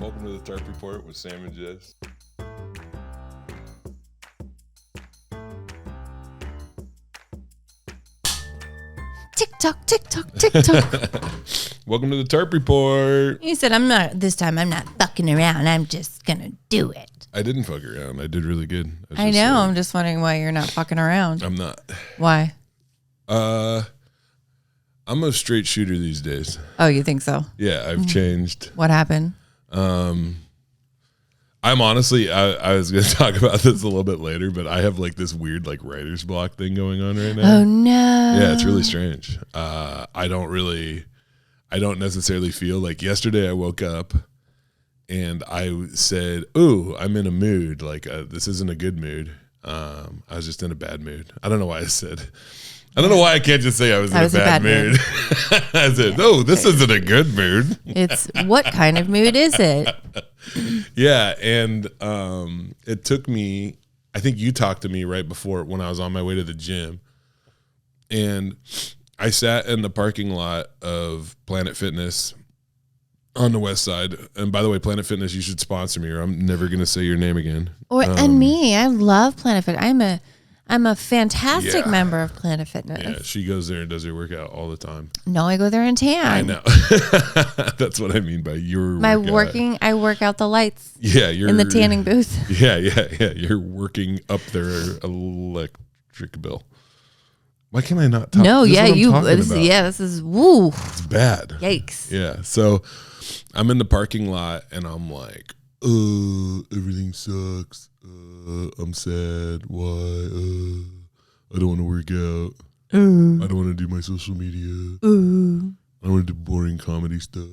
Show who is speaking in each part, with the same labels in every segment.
Speaker 1: Welcome to the Tarp Report with Sam and Jes.
Speaker 2: Tick tock, tick tock, tick tock.
Speaker 1: Welcome to the Tarp Report.
Speaker 2: You said, I'm not fucking around. I'm just going to do it.
Speaker 1: I didn't fuck around. I did really good.
Speaker 2: I know. I'm just wondering why you're not fucking around.
Speaker 1: I'm not.
Speaker 2: Why?
Speaker 1: I'm a straight shooter these days.
Speaker 2: Oh, you think so?
Speaker 1: Yeah, I've changed.
Speaker 2: What happened?
Speaker 1: I'm honestly, I was going to talk about this a little bit later, but I have like this weird like writer's block thing going on right now.
Speaker 2: Oh, no.
Speaker 1: Yeah, it's really strange. I don't necessarily feel like yesterday I woke up and I said, ooh, I'm in a mood. Like this isn't a good mood. I was just in a bad mood. I don't know why I don't know why I can't just say I was in a bad mood. I said, no, this isn't a good mood.
Speaker 2: It's what kind of mood is it?
Speaker 1: Yeah, and it took me, I think you talked to me right before when I was on my way to the gym, and I sat in the parking lot of Planet Fitness on the west side. And by the way, Planet Fitness, you should sponsor me or I'm never going to say your name again.
Speaker 2: And me, I love Planet Fitness. I'm a fantastic member of Planet Fitness.
Speaker 1: Yeah, she goes there and does her workout all the time.
Speaker 2: No, I go there and tan.
Speaker 1: I know. That's what I mean by your workout.
Speaker 2: I work out the lights.
Speaker 1: Yeah, you're
Speaker 2: in the tanning booth.
Speaker 1: Yeah. You're working up their electric bill. Why can't I not talk?
Speaker 2: No, this is woo.
Speaker 1: It's bad.
Speaker 2: Yikes.
Speaker 1: Yeah. So I'm in the parking lot and I'm like, everything sucks. I'm sad. Why? I don't want to work out. I don't want to do my social media. I want to do boring comedy stuff.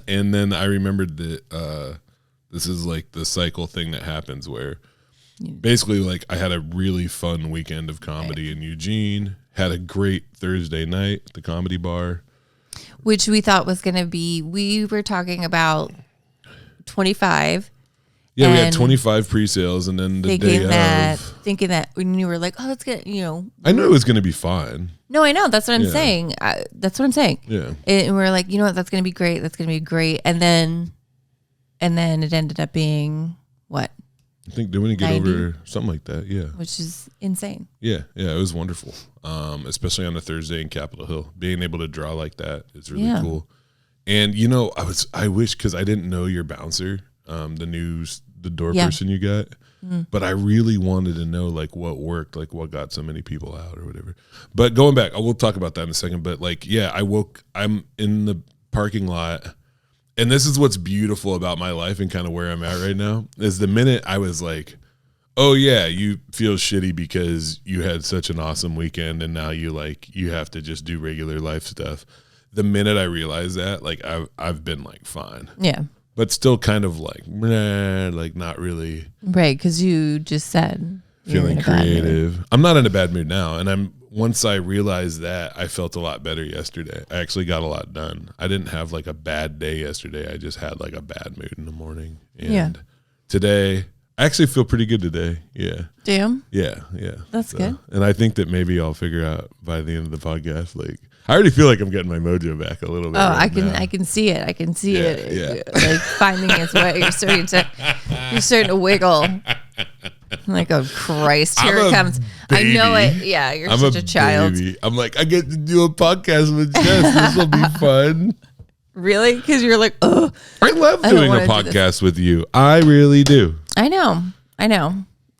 Speaker 1: And then I remembered that this is like the cycle thing that happens where basically like I had a really fun weekend of comedy in Eugene, had a great Thursday night at the Comedy Bar.
Speaker 2: Which we thought was going to be, we were talking about 25.
Speaker 1: Yeah, we had 25 pre-sales, and then the day of...
Speaker 2: Thinking that when you were like, oh, it's good,
Speaker 1: I knew it was going to be fine.
Speaker 2: No, I know. That's what I'm saying. That's what I'm saying.
Speaker 1: Yeah.
Speaker 2: And we were like, you know what? That's going to be great. That's going to be great. And then it ended up being what?
Speaker 1: I think, didn't we get
Speaker 2: 90?
Speaker 1: over something like that? Yeah.
Speaker 2: Which is insane.
Speaker 1: Yeah, it was wonderful. Especially on a Thursday in Capitol Hill. Being able to draw like that is really cool. And, I wish, because I didn't know your bouncer, the door person you got, but I really wanted to know like what worked, like what got so many people out or whatever. But going back, we'll talk about that in a second. But like, I'm in the parking lot, and this is what's beautiful about my life and kind of where I'm at right now is the minute I was like, oh yeah, you feel shitty because you had such an awesome weekend and now you have to just do regular life stuff. The minute I realized that, like I've been like fine.
Speaker 2: Yeah.
Speaker 1: But still kind of like, like not really.
Speaker 2: Right, because you just said.
Speaker 1: Feeling creative. I'm not in a bad mood now. And once I realized that, I felt a lot better yesterday. I actually got a lot done. I didn't have like a bad day yesterday. I just had like a bad mood in the morning. And today, I actually feel pretty good today. Yeah.
Speaker 2: Damn.
Speaker 1: Yeah.
Speaker 2: That's good.
Speaker 1: And I think that maybe I'll figure out by the end of the podcast, like, I already feel like I'm getting my mojo back a little bit.
Speaker 2: Oh, I can see it. I can see it.
Speaker 1: Yeah.
Speaker 2: Like finding its way. You're starting to wiggle. Like, oh Christ, here it comes.
Speaker 1: Baby.
Speaker 2: I know it. Yeah, you're such a child.
Speaker 1: Baby. I'm like, I get to do a podcast with Jes. This will be fun.
Speaker 2: Really? Because you're like, oh,
Speaker 1: I love doing a podcast with you. I really do.
Speaker 2: I know.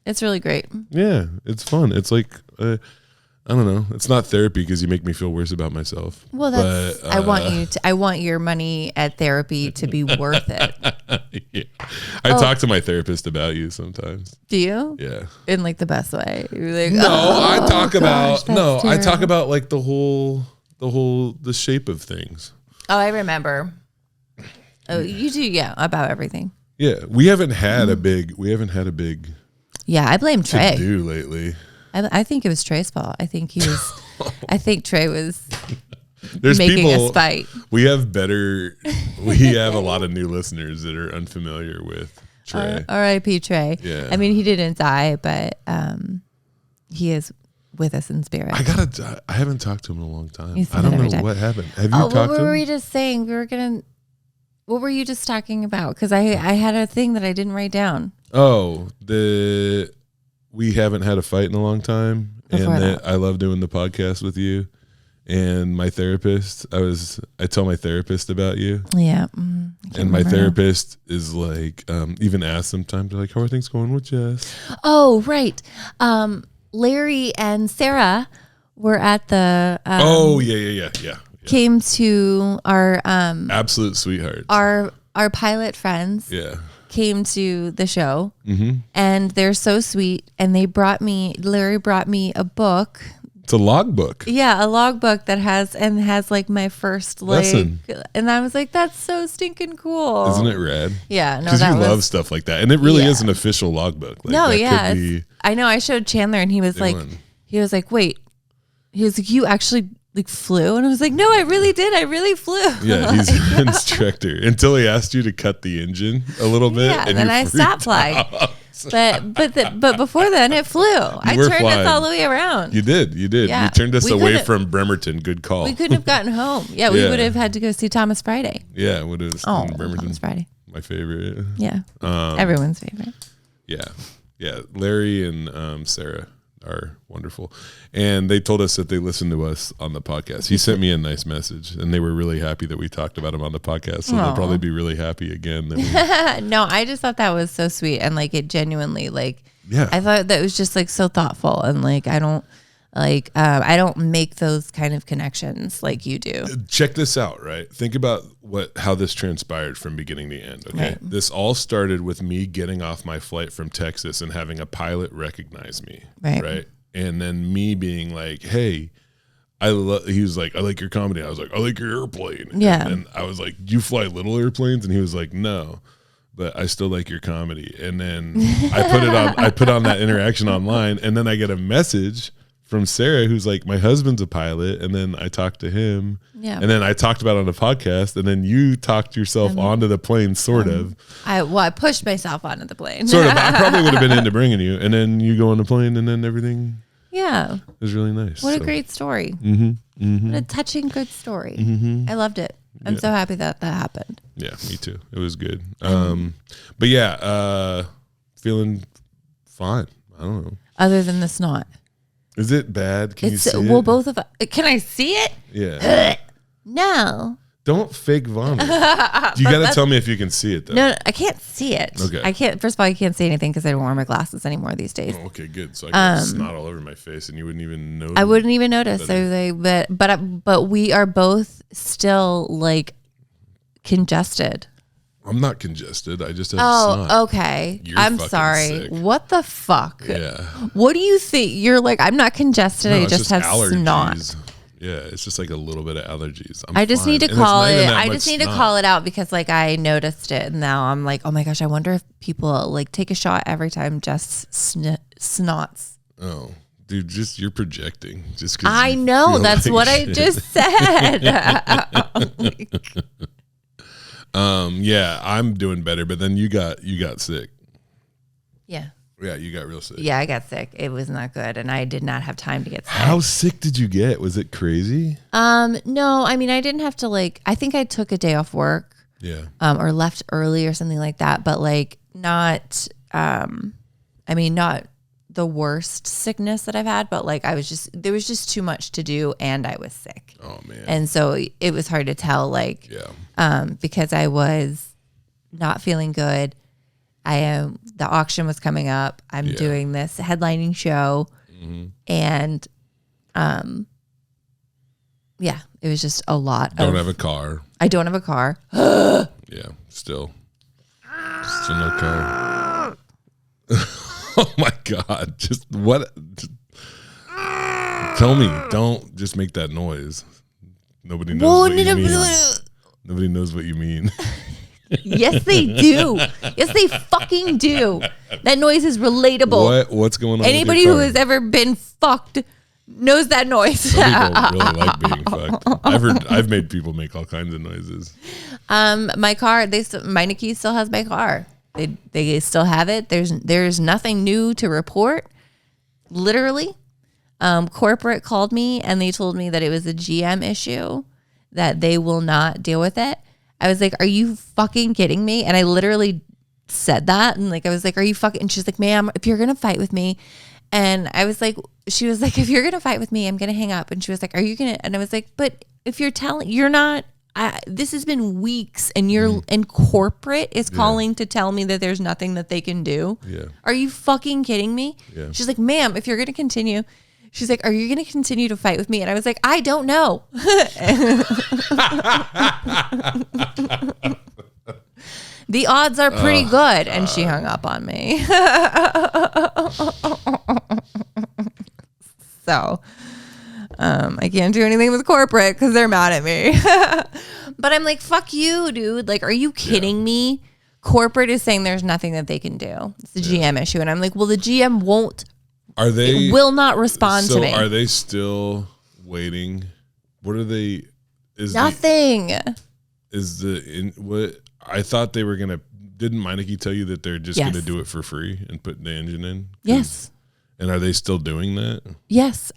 Speaker 2: It's really great.
Speaker 1: Yeah, it's fun. It's like, I don't know. It's not therapy because you make me feel worse about myself.
Speaker 2: Well, that's. I want your money at therapy to be worth it.
Speaker 1: Yeah. I talk to my therapist about you sometimes.
Speaker 2: Do you?
Speaker 1: Yeah.
Speaker 2: In like the best way. You're like,
Speaker 1: I talk about
Speaker 2: terrible.
Speaker 1: like the shape of things.
Speaker 2: Oh, I remember. Oh, you do, yeah, about everything.
Speaker 1: Yeah, we haven't had a big.
Speaker 2: Yeah, I blame Trey.
Speaker 1: To do lately.
Speaker 2: I think it was Trey's fault. I think I think Trey was
Speaker 1: There's
Speaker 2: making
Speaker 1: people,
Speaker 2: a spite.
Speaker 1: We have a lot of new listeners that are unfamiliar with Trey.
Speaker 2: R.I.P. Trey.
Speaker 1: Yeah.
Speaker 2: I mean, he didn't die, but he is with us in spirit.
Speaker 1: I haven't talked to him in a long time.
Speaker 2: You say
Speaker 1: I don't
Speaker 2: that every
Speaker 1: know
Speaker 2: time.
Speaker 1: what happened. Have you talked to him?
Speaker 2: What were we just saying? We were going to, What were you just talking about? Because I had a thing that I didn't write down.
Speaker 1: Oh, we haven't had a fight in a long time,
Speaker 2: Before
Speaker 1: and
Speaker 2: that.
Speaker 1: I love doing the podcast with you. And my therapist, I tell my therapist about you.
Speaker 2: Yeah.
Speaker 1: And my therapist is like, even asked sometimes, they're like, how are things going with Jes?
Speaker 2: Oh, right. Larry and Sarah were at the.
Speaker 1: Yeah.
Speaker 2: Came to our
Speaker 1: absolute sweethearts.
Speaker 2: Our pilot friends.
Speaker 1: Yeah.
Speaker 2: Came to the show, and they're so sweet. And Larry brought me a book.
Speaker 1: It's a logbook.
Speaker 2: Yeah, a logbook that has like my first
Speaker 1: lesson.
Speaker 2: And I was like, that's so stinking cool.
Speaker 1: Isn't it rad?
Speaker 2: Yeah, no,
Speaker 1: because you love stuff like that, and it really is an official logbook. Like,
Speaker 2: no, yeah, I know. I showed Chandler, and he was like, wait, he was like, you actually like flew, and I was like, no, I really did. I really flew.
Speaker 1: Yeah, he's an instructor until he asked you to cut the engine a little bit,
Speaker 2: and then I stopped flying. But before then it flew. I turned us all the way around.
Speaker 1: You did. Yeah. You turned us away from Bremerton. Good call.
Speaker 2: We couldn't have gotten home. Yeah, we would have had to go see Thomas Friday.
Speaker 1: Yeah, it would have. Bremerton.
Speaker 2: Thomas Friday.
Speaker 1: My favorite.
Speaker 2: Yeah. Everyone's favorite.
Speaker 1: Yeah. Larry and Sarah are wonderful, and they told us that they listened to us on the podcast. He sent me a nice message, and they were really happy that we talked about him on the podcast, so they'll probably be really happy again.
Speaker 2: No, I just thought that was so sweet, and like it genuinely, like,
Speaker 1: yeah,
Speaker 2: I thought that was just like so thoughtful, and like I don't make those kind of connections like you do.
Speaker 1: Check this out, right? Think about how this transpired from beginning to end. Okay,
Speaker 2: right.
Speaker 1: This all started with me getting off my flight from Texas and having a pilot recognize me, right? And then me being like, "Hey, he was like, I like your comedy." I was like, "I like your airplane."
Speaker 2: Yeah,
Speaker 1: and I was like, "You fly little airplanes?" And he was like, "No, but I still like your comedy." And then I put on that interaction online, and then I get a message from Sarah, who's like, my husband's a pilot, and then I talked to him, and then I talked about it on the podcast, and then you talked yourself onto the plane, sort of.
Speaker 2: I pushed myself onto the plane.
Speaker 1: Sort of. I probably would have been into bringing you, and then you go on the plane, and then everything.
Speaker 2: Yeah,
Speaker 1: it was really nice.
Speaker 2: What a great story. What a touching, good story. I loved it. I'm so happy that happened.
Speaker 1: Yeah, me too. It was good. But yeah, feeling fine. I don't know.
Speaker 2: Other than the snot.
Speaker 1: Is it bad? Can you see it?
Speaker 2: Well, both of us. Can I see it?
Speaker 1: Yeah.
Speaker 2: No.
Speaker 1: Don't fake vomit. You got to tell me if you can see it, though.
Speaker 2: No, I can't see it.
Speaker 1: Okay.
Speaker 2: I can't. First of all, I can't see anything because I don't wear my glasses anymore these days.
Speaker 1: Oh, okay, good. So I got snot all over my face, and you wouldn't even notice.
Speaker 2: I wouldn't even notice. But we are both still like congested.
Speaker 1: I'm not congested. I just have snot.
Speaker 2: Oh, okay. I'm sorry.
Speaker 1: Sick.
Speaker 2: What the fuck?
Speaker 1: Yeah.
Speaker 2: What do you think? You're like, I'm not congested.
Speaker 1: No,
Speaker 2: I just have
Speaker 1: allergies.
Speaker 2: snot.
Speaker 1: Yeah, it's just like a little bit of allergies.
Speaker 2: I just need to call it. I just need to call it out because like I noticed it, and now I'm like, oh my gosh, I wonder if people like take a shot every time Jess snots.
Speaker 1: Oh, dude, you're projecting. Just 'cause
Speaker 2: I know that's
Speaker 1: like
Speaker 2: what I just said.
Speaker 1: Yeah, I'm doing better, but then you got sick.
Speaker 2: Yeah.
Speaker 1: Yeah, you got real sick.
Speaker 2: Yeah, I got sick. It was not good, and I did not have time to get sick.
Speaker 1: How sick did you get? Was it crazy?
Speaker 2: No, I mean, I didn't have to I think I took a day off work.
Speaker 1: Yeah.
Speaker 2: Or left early or something like that, but like not not the worst sickness that I've had, but like there was just too much to do and I was sick.
Speaker 1: Oh man.
Speaker 2: And so it was hard to tell because I was not feeling good. The auction was coming up. I'm doing this headlining show and it was just a lot.
Speaker 1: Don't have a car.
Speaker 2: I don't have a car.
Speaker 1: Yeah, still no car. Oh my God. Just what? Tell me, don't just make that noise. Nobody knows what you mean. Nobody knows what you mean.
Speaker 2: Yes, they do. Yes, they fucking do. That noise is relatable.
Speaker 1: What's going on?
Speaker 2: Anybody who has ever been fucked knows that noise.
Speaker 1: Some people really like being fucked. I've made people make all kinds of noises.
Speaker 2: My car, Meineke still has my car. They still have it. There's nothing new to report. Literally, corporate called me and they told me that it was a GM issue, that they will not deal with it. I was like, are you fucking kidding me? And I literally said that. And like, I was like, are you fucking, and she's like, ma'am, if you're going to fight with me. And I was like, she was like, if you're going to fight with me, I'm going to hang up. And she was like, are you going to, and I was like, but if you're telling, you're not, this has been weeks and and corporate is calling to tell me that there's nothing that they can do.
Speaker 1: Yeah.
Speaker 2: Are you fucking kidding me?
Speaker 1: Yeah. She's
Speaker 2: like, ma'am, if you're going to continue, she's like, are you going to continue to fight with me? And I was like, I don't know. The odds are pretty good. And she hung up on me. So I can't do anything with corporate because they're mad at me. But I'm like, fuck you, dude. Like, are you kidding me? Corporate is saying there's nothing that they can do. It's the GM issue. And I'm like, well, the GM will not respond to me.
Speaker 1: Are they still waiting? What are they?
Speaker 2: Nothing.
Speaker 1: What I thought they were gonna? Didn't Meineke tell you that they're just gonna do it for free and put the engine in?
Speaker 2: Yes.
Speaker 1: And are they still doing that?
Speaker 2: Yes.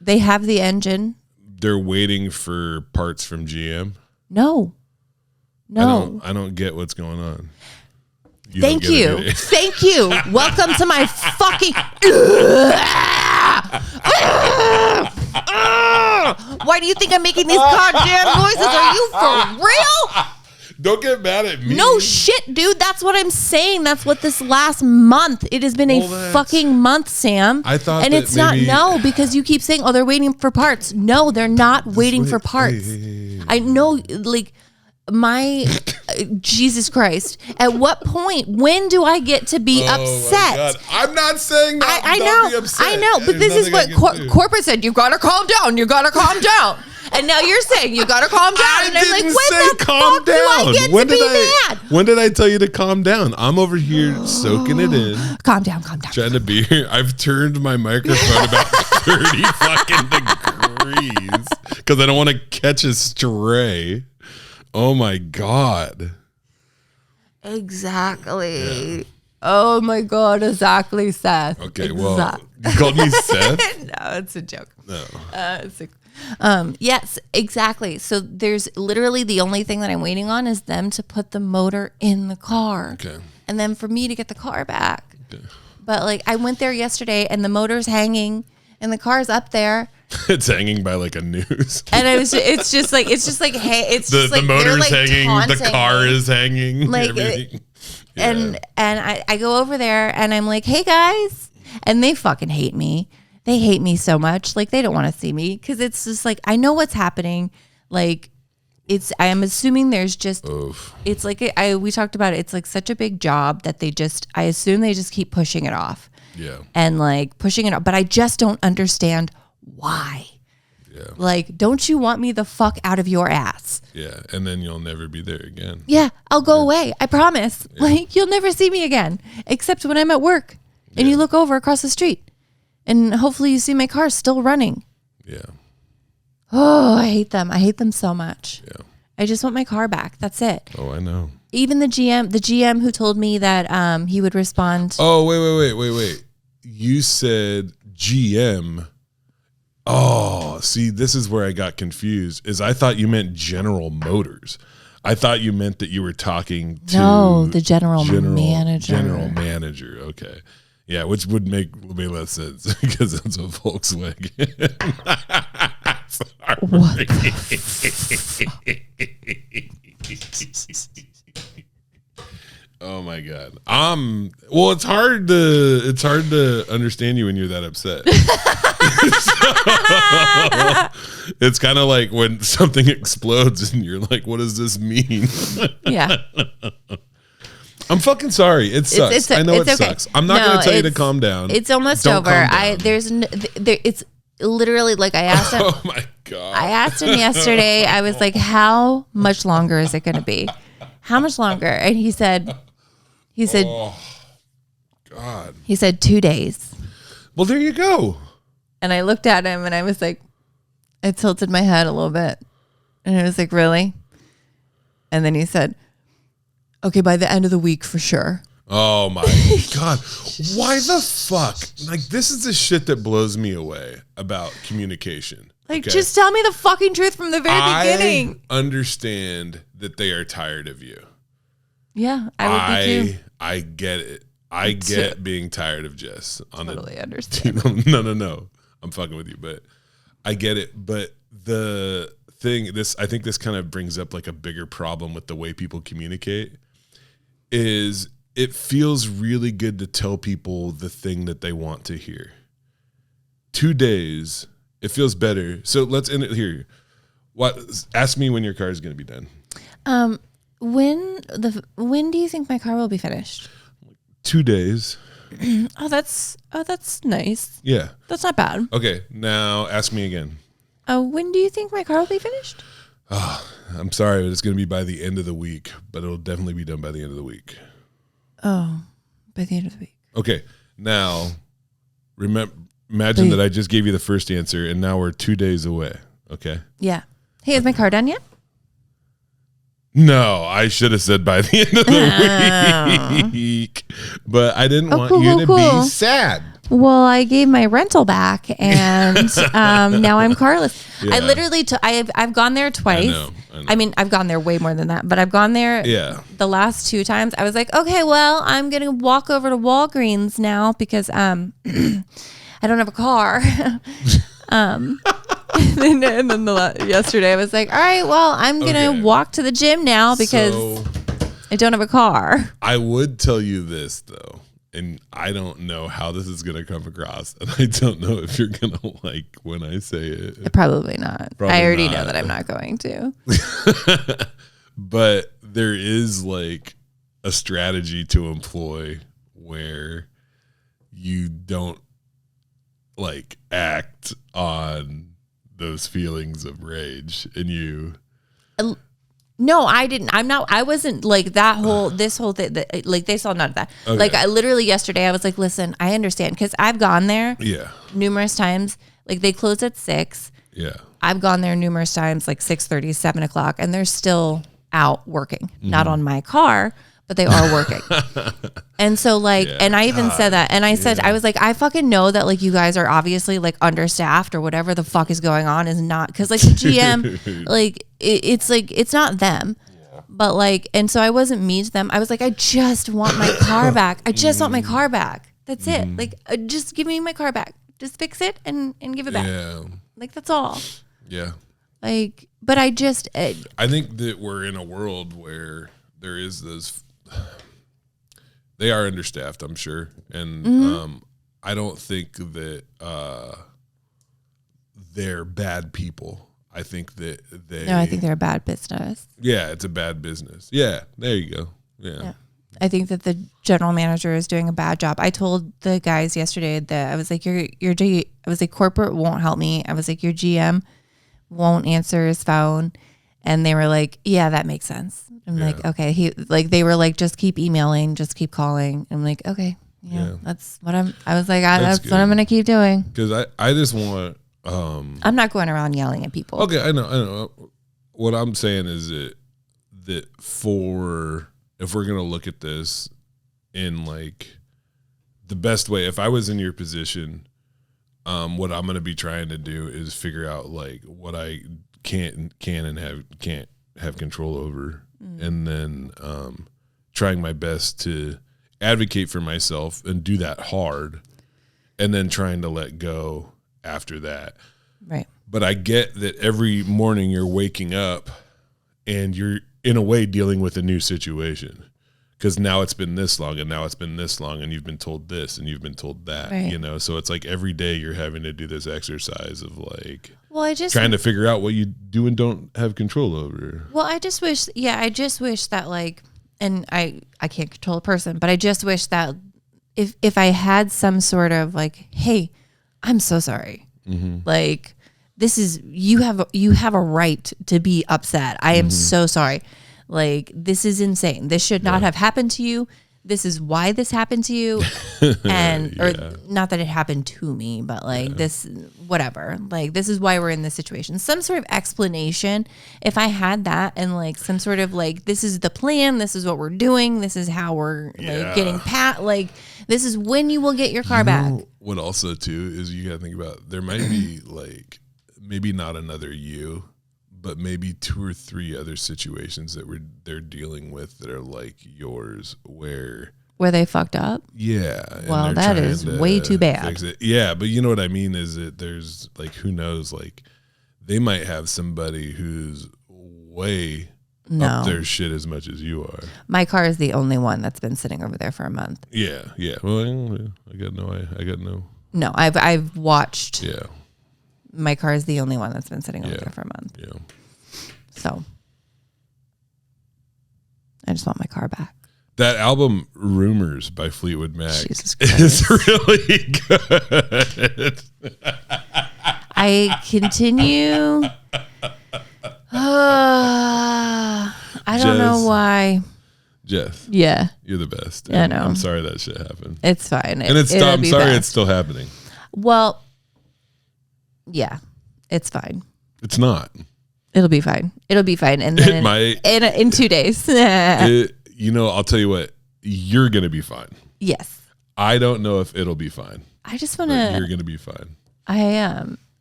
Speaker 2: They have the engine.
Speaker 1: They're waiting for parts from GM.
Speaker 2: No.
Speaker 1: I don't get what's going on.
Speaker 2: Thank you. Thank you. Welcome to my fucking. Why do you think I'm making these goddamn noises? Are you for real?
Speaker 1: Don't get mad at me.
Speaker 2: No shit, dude. That's what I'm saying. That's what this last month. It has been a fucking month, Sam.
Speaker 1: I thought,
Speaker 2: and it's not because you keep saying, "Oh, they're waiting for parts." No, they're not waiting for parts. I know, like. Jesus Christ. At what point, when do I get to be upset?
Speaker 1: I'm not saying that.
Speaker 2: I know, but this is what corporate said. You gotta calm down. You gotta calm down. And now you're saying you gotta calm down. And I'm like, when the fuck do I get to be mad?
Speaker 1: When did I tell you to calm down? I'm over here soaking it in.
Speaker 2: Calm down.
Speaker 1: Trying to be here. I've turned my microphone about 30 fucking degrees because I don't want to catch a stray. Oh my God.
Speaker 2: Exactly. Yeah. Oh my God, exactly, Seth.
Speaker 1: Okay, well, you called me Seth?
Speaker 2: No, it's a joke.
Speaker 1: No.
Speaker 2: Yes, exactly. So there's literally the only thing that I'm waiting on is them to put the motor in the car.
Speaker 1: Okay. And
Speaker 2: then for me to get the car back. Okay. But like I went there yesterday and the motor's hanging and the car's up there.
Speaker 1: It's hanging by like a noose.
Speaker 2: And it's just like, hey, it's just like
Speaker 1: the motor's
Speaker 2: like
Speaker 1: hanging, the car is hanging.
Speaker 2: Like, and I go over there and I'm like, hey guys. And they fucking hate me. They hate me so much. Like they don't want to see me because it's just like, I know what's happening. Like I am assuming there's just, it's like, we talked about it. It's like such a big job that I assume they just keep pushing it off.
Speaker 1: Yeah.
Speaker 2: And like pushing it off. But I just don't understand why.
Speaker 1: Yeah.
Speaker 2: Like, don't you want me the fuck out of your ass?
Speaker 1: Yeah. And then you'll never be there again.
Speaker 2: Yeah. I'll go away. I promise. Yeah. Like you'll never see me again, except when I'm at work and you look over across the street and hopefully you see my car still running.
Speaker 1: Yeah.
Speaker 2: Oh, I hate them. I hate them so much.
Speaker 1: Yeah.
Speaker 2: I just want my car back. That's it.
Speaker 1: Oh, I know.
Speaker 2: Even the GM who told me that he would respond.
Speaker 1: Oh, wait. You said GM. Oh, see, this is where I got confused. Is I thought you meant General Motors. I thought you meant that you were talking to
Speaker 2: the general manager.
Speaker 1: General manager. Okay. Yeah, which would make less sense because it's a Volkswagen. Oh my God. Well, it's hard to understand you when you're that upset. It's kind of like when something explodes and you're like, what does this mean?
Speaker 2: Yeah.
Speaker 1: I'm fucking sorry. It sucks. I know it sucks. I'm not going to tell you to calm down.
Speaker 2: It's almost over. It's literally like I asked him.
Speaker 1: Oh my God.
Speaker 2: I asked him yesterday. I was like, how much longer is it going to be? How much longer? And he said, oh, God. He said 2 days.
Speaker 1: Well, there you go.
Speaker 2: And I looked at him and I was like, I tilted my head a little bit. And I was like, really? And then he said, okay, by the end of the week for sure.
Speaker 1: Oh my God. Why the fuck? Like, this is the shit that blows me away about communication.
Speaker 2: Like, just tell me the fucking truth from the very beginning.
Speaker 1: I understand that they are tired of you.
Speaker 2: Yeah, I would be too.
Speaker 1: I get it. I get being tired of Jess.
Speaker 2: Totally understand.
Speaker 1: No. I'm fucking with you, but I get it. But the thing, I think this kind of brings up like a bigger problem with the way people communicate is it feels really good to tell people the thing that they want to hear. 2 days, it feels better. So let's end it here. Ask me when your car is going to be done.
Speaker 2: When do you think my car will be finished?
Speaker 1: 2 days.
Speaker 2: Oh, that's nice.
Speaker 1: Yeah.
Speaker 2: That's not bad.
Speaker 1: Okay, now ask me again.
Speaker 2: When do you think my car will be finished?
Speaker 1: I'm sorry, but it's going to be by the end of the week, but it'll definitely be done by the end of the week.
Speaker 2: Oh, by the end of the week.
Speaker 1: Okay, now imagine that I just gave you the first answer, and now we're 2 days away. Okay?
Speaker 2: Yeah. Hey, is my car done yet?
Speaker 1: No, I should have said by the end of the week, but I didn't want you to be sad.
Speaker 2: Well, I gave my rental back, and now I'm carless. Yeah. I literally, I've gone there twice. I know. I mean, I've gone there way more than that, but I've gone there. Yeah. The last 2 times, I was like, okay, well, I'm gonna walk over to Walgreens now because I don't have a car. and then yesterday I was like, all right, well, I'm gonna walk to the gym now because I don't have a car.
Speaker 1: I would tell you this though, and I don't know how this is gonna come across, and I don't know if you're gonna like when I say it.
Speaker 2: Probably not. I already know that I'm not going to.
Speaker 1: But there is like a strategy to employ where you don't like act on those feelings of rage in you.
Speaker 2: No, I didn't. I wasn't like this whole thing. Like they saw none of that. Okay. Like I literally yesterday, I was like, listen, I understand because I've gone there numerous times. Like they close at 6. Yeah. I've gone there numerous times, like 6:30, 7 o'clock, and they're still out working, not on my car, but they are working. And so like, and I even said that, and I said, I was like, I fucking know that like you guys are obviously like understaffed or whatever the fuck is going on is not, cause like the GM, like it's like, it's not them, but like, and so I wasn't mean to them. I was like, I just want my car back. I just want my car back. That's it. Like, just give me my car back. Just fix it and give it back. Yeah. Like, that's all. Yeah. Like, but I think
Speaker 1: that we're in a world where there is this, they are understaffed, I'm sure. And I don't think that they're bad people. I think that
Speaker 2: I think they're a bad business.
Speaker 1: Yeah, it's a bad business. Yeah, there you go. Yeah.
Speaker 2: I think that the general manager is doing a bad job. I told the guys yesterday that I was like, I was like, corporate won't help me. I was like, your GM won't answer his phone. And they were like, yeah, that makes sense. I'm like, okay. They were like, just keep emailing, just keep calling. I'm like, okay. Yeah. That's what I was like, that's what I'm going to keep doing.
Speaker 1: Cause I just want,
Speaker 2: I'm not going around yelling at people.
Speaker 1: Okay. I know. What I'm saying is that if we're going to look at this in like the best way, if I was in your position, what I'm going to be trying to do is figure out like what I can't have control over. And then trying my best to advocate for myself and do that hard, and then trying to let go after that. Right. But I get that every morning you're waking up and you're in a way dealing with a new situation because now it's been this long and now it's been this long and you've been told this and you've been told that, you know? So it's like every day you're having to do this exercise of like, trying to figure out what you do and don't have control over.
Speaker 2: Well, I just wish that like, and I can't control a person, but I just wish that if I had some sort of like, hey, I'm so sorry. Like this is, you have a right to be upset. I am so sorry. Like, this is insane. This should not have happened to you. This is why this happened to you. And, or not that it happened to me, but like this, whatever, like this is why we're in this situation. Some sort of explanation. If I had that and like some sort of like, this is the plan. This is what we're doing. This is how we're like getting like, this is when you will get your car back.
Speaker 1: What also too is you gotta think about, there might be like, maybe not another you, but maybe 2 or 3 other situations that they're dealing with that are like yours, where
Speaker 2: they fucked up.
Speaker 1: Yeah.
Speaker 2: Well, that is way too bad.
Speaker 1: Yeah, but you know what I mean is that there's like, who knows, like they might have somebody who's way up their shit as much as you are.
Speaker 2: My car is the only one that's been sitting over there for a month.
Speaker 1: Yeah. Well, I got no.
Speaker 2: No, I've watched.
Speaker 1: Yeah.
Speaker 2: My car is the only one that's been sitting over there for a month.
Speaker 1: Yeah.
Speaker 2: So I just want my car back.
Speaker 1: That album Rumors by Fleetwood Mac is really good.
Speaker 2: I continue. I don't know why.
Speaker 1: Jes.
Speaker 2: Yeah.
Speaker 1: You're the best.
Speaker 2: I know.
Speaker 1: I'm sorry that shit happened.
Speaker 2: It's fine.
Speaker 1: And I'm sorry it's still happening.
Speaker 2: Well, yeah, it's fine.
Speaker 1: It's not.
Speaker 2: It'll be fine. It'll be fine. And then in 2 days.
Speaker 1: I'll tell you what, you're going to be fine.
Speaker 2: Yes.
Speaker 1: I don't know if it'll be fine.
Speaker 2: I just want to.
Speaker 1: You're going to be fine.
Speaker 2: I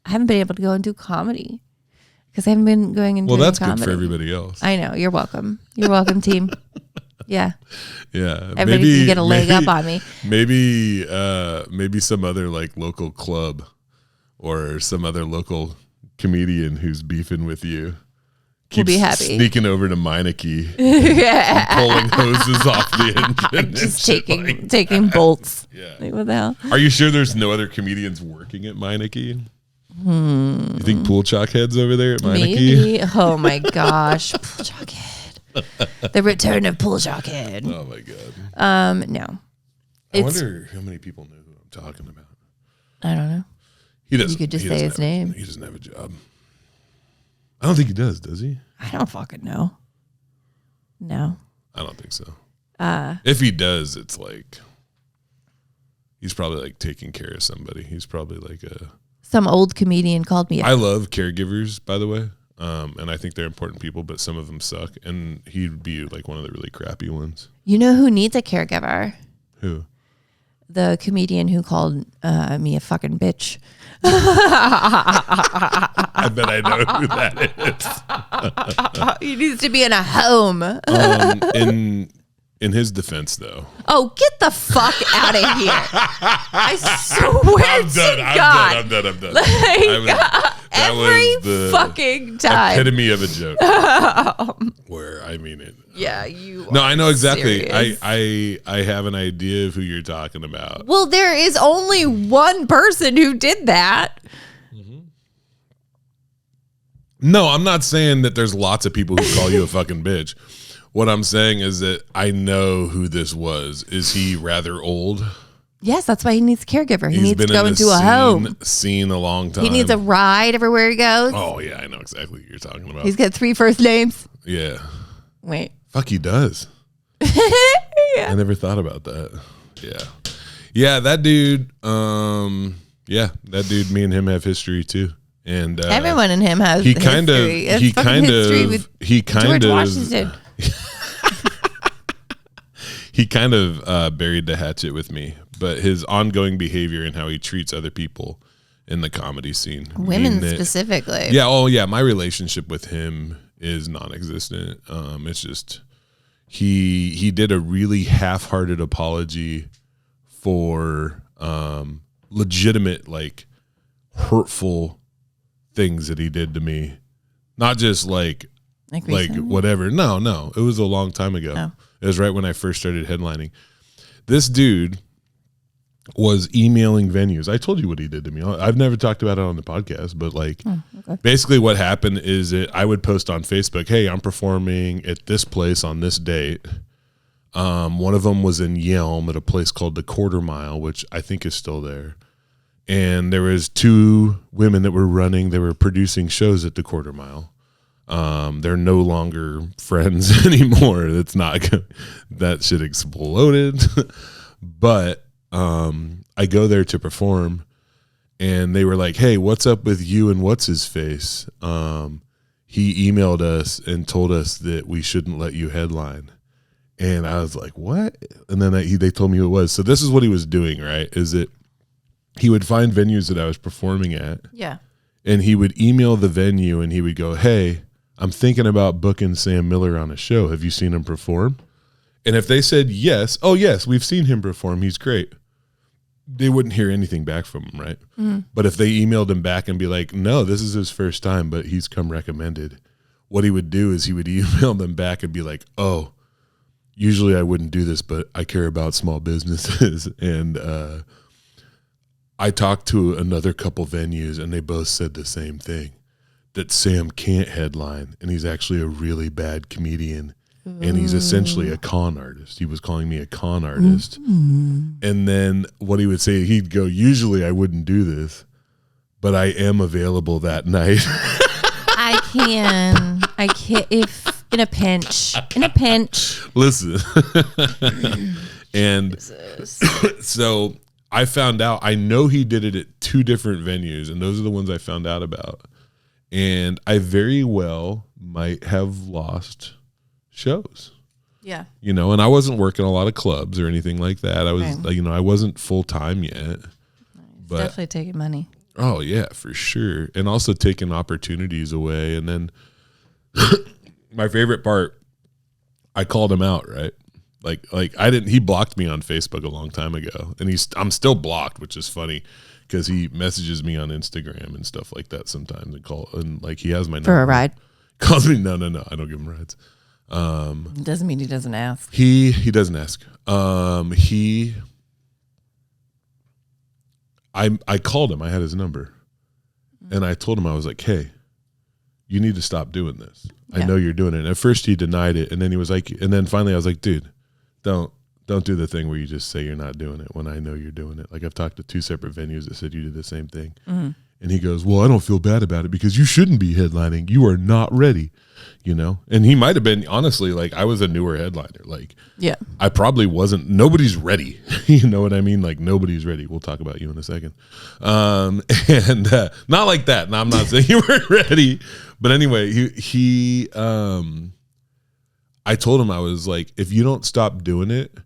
Speaker 2: haven't been able to go and do comedy because I haven't been going and doing comedy.
Speaker 1: Well, that's good for everybody else.
Speaker 2: I know. You're welcome. You're welcome, team. Yeah.
Speaker 1: Yeah.
Speaker 2: Everybody can get a leg up on me.
Speaker 1: Maybe some other like local club or some other local comedian who's beefing with you.
Speaker 2: We'll be happy.
Speaker 1: Sneaking over to Meineke, pulling hoses off the engine,
Speaker 2: just taking bolts.
Speaker 1: Yeah,
Speaker 2: like, what the hell?
Speaker 1: Are you sure there's no other comedians working at Meineke? You think pool chalk heads over there at Meineke?
Speaker 2: Maybe. Oh my gosh, pool chalk head! The return of pool chalk head.
Speaker 1: Oh my god.
Speaker 2: No.
Speaker 1: I wonder how many people know who I'm talking about.
Speaker 2: I don't know.
Speaker 1: He doesn't.
Speaker 2: You could just say his name.
Speaker 1: He doesn't have a job. I don't think he does he?
Speaker 2: I don't fucking know. No.
Speaker 1: I don't think so. If he does, it's like he's probably like taking care of somebody. He's probably like
Speaker 2: some old comedian called me.
Speaker 1: I love caregivers, by the way. And I think they're important people, but some of them suck. And he'd be like one of the really crappy ones.
Speaker 2: You know who needs a caregiver?
Speaker 1: Who?
Speaker 2: The comedian who called me a fucking bitch.
Speaker 1: I bet I know who that is.
Speaker 2: He needs to be in a home.
Speaker 1: In his defense, though.
Speaker 2: Oh, get the fuck out of here! I swear to God.
Speaker 1: I'm done.
Speaker 2: Like, every fucking time.
Speaker 1: Epitome of a joke. Where I mean it.
Speaker 2: Yeah, you.
Speaker 1: No, I know exactly.
Speaker 2: Serious.
Speaker 1: I have an idea of who you're talking about.
Speaker 2: Well, there is only one person who did that.
Speaker 1: Mm-hmm. No, I'm not saying that there's lots of people who call you a fucking bitch. What I'm saying is that I know who this was. Is he rather old?
Speaker 2: Yes, that's why he needs a caregiver. He needs to go into
Speaker 1: a
Speaker 2: home.
Speaker 1: Seen a long time.
Speaker 2: He needs a ride everywhere he goes.
Speaker 1: Oh, yeah, I know exactly what you're talking about.
Speaker 2: He's got 3 first names.
Speaker 1: Yeah.
Speaker 2: Wait.
Speaker 1: Fuck, he does.
Speaker 2: Yeah.
Speaker 1: I never thought about that. Yeah. Yeah, that dude, that dude, me and him have history too. And
Speaker 2: everyone in him has
Speaker 1: George Washington. He kind of buried the hatchet with me, but his ongoing behavior and how he treats other people in the comedy scene,
Speaker 2: women specifically.
Speaker 1: Yeah. Oh yeah. My relationship with him is non-existent. It's just he did a really half-hearted apology for legitimate, like, hurtful things that he did to me. Not just like whatever. No. It was a long time ago. Oh. It was right when I first started headlining. This dude was emailing venues. I told you what he did to me. I've never talked about it on the podcast, but basically what happened is that I would post on Facebook, hey, I'm performing at this place on this date. One of them was in Yelm at a place called the Quarter Mile, which I think is still there. And there was 2 women that were producing shows at the Quarter Mile. They're no longer friends anymore. That's not that shit exploded. But I go there to perform, and they were like, hey, what's up with you and what's his face? He emailed us and told us that we shouldn't let you headline. And I was like, what? And then they told me who it was. So this is what he was doing, right? Is that he would find venues that I was performing at.
Speaker 2: Yeah.
Speaker 1: And he would email the venue and he would go, hey, I'm thinking about booking Sam Miller on a show. Have you seen him perform? And if they said yes, oh yes, we've seen him perform, he's great, they wouldn't hear anything back from him, right? Mm-hmm. But if they emailed him back and be like, no, this is his first time, but he's come recommended, what he would do is he would email them back and be like, oh, usually I wouldn't do this, but I care about small businesses. And I talked to another couple venues, and they both said the same thing, that Sam can't headline, and he's actually a really bad comedian. And he's essentially a con artist. He was calling me a con artist. Mm-hmm. And then what he would say, he'd go, usually I wouldn't do this, but I am available that night.
Speaker 2: I can't, if in a pinch.
Speaker 1: Listen. And so I found out, I know he did it at 2 different venues, and those are the ones I found out about. And I very well might have lost shows.
Speaker 2: Yeah.
Speaker 1: You know, and I wasn't working a lot of clubs or anything like that. I was, you know, I wasn't full time yet. But
Speaker 2: definitely taking money.
Speaker 1: Oh yeah, for sure. And also taking opportunities away. And then my favorite part, I called him out, right? Like he blocked me on Facebook a long time ago, and I'm still blocked, which is funny because he messages me on Instagram and stuff like that sometimes, and like he has my number.
Speaker 2: For a ride.
Speaker 1: Calls me, no, I don't give him rides.
Speaker 2: Doesn't mean he doesn't ask.
Speaker 1: He doesn't ask. I called him. I had his number, and I told him, I was like, "Hey, you need to stop doing this. Yeah. I know you're doing it." And at first he denied it, and then he was like, and then finally I was like, "Dude, don't do the thing where you just say you're not doing it when I know you're doing it." Like, I've talked to 2 separate venues that said you did the same thing, and he goes, "Well, I don't feel bad about it because you shouldn't be headlining. You are not ready." You know, and he might have been, honestly, like, I was a newer headliner. Like, yeah, I probably wasn't. Nobody's ready. You know what I mean? Like, nobody's ready. We'll talk about you in a second. And not like that. No, I'm not saying you weren't ready. But anyway, I told him, I was like, if you don't stop doing it,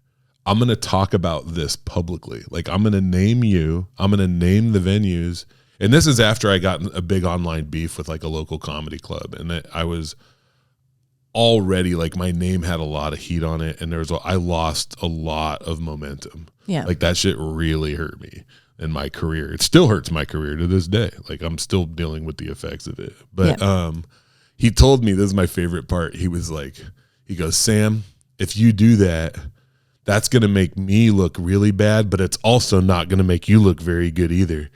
Speaker 1: I'm going to talk about this publicly. Like, I'm going to name you. I'm going to name the venues. And this is after I got a big online beef with like a local comedy club. And I was already, like, my name had a lot of heat on it, and I lost a lot of momentum. Yeah. Like, that shit really hurt me in my career. It still hurts my career to this day. Like, I'm still dealing with the effects of it. But he told me, this is my favorite part. He was like, he goes, "Sam, if you do that, that's going to make me look really bad, but it's also not going to make you look very good either."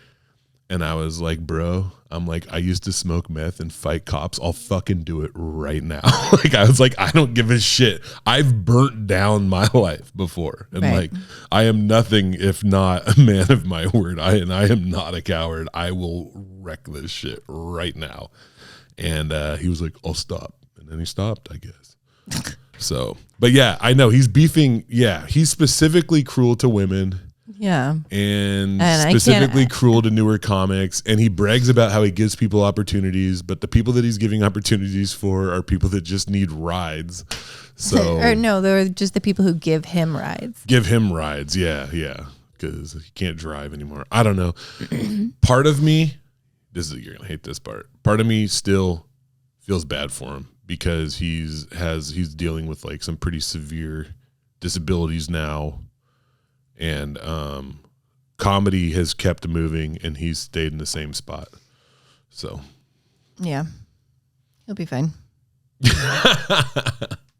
Speaker 1: And I was like, "Bro," I'm like, "I used to smoke meth and fight cops. I'll fucking do it right now." Like, I was like, I don't give a shit. I've burnt down my life before. And like, I am nothing if not a man of my word. I am not a coward. I will wreck this shit right now. And he was like, "I'll stop." And then he stopped, I guess. So, but yeah, I know he's beefing. Yeah, he's specifically cruel to women. Yeah. And specifically cruel to newer comics. And he brags about how he gives people opportunities, but the people that he's giving opportunities for are people that just need rides. So,
Speaker 2: or no, they're just the people who give him rides.
Speaker 1: Give him rides. Yeah. Because he can't drive anymore. I don't know. Part of me, you're going to hate this part. Part of me still feels bad for him because he's dealing with like some pretty severe disabilities now. And comedy has kept moving, and he's stayed in the same spot. So,
Speaker 2: yeah, he'll be fine.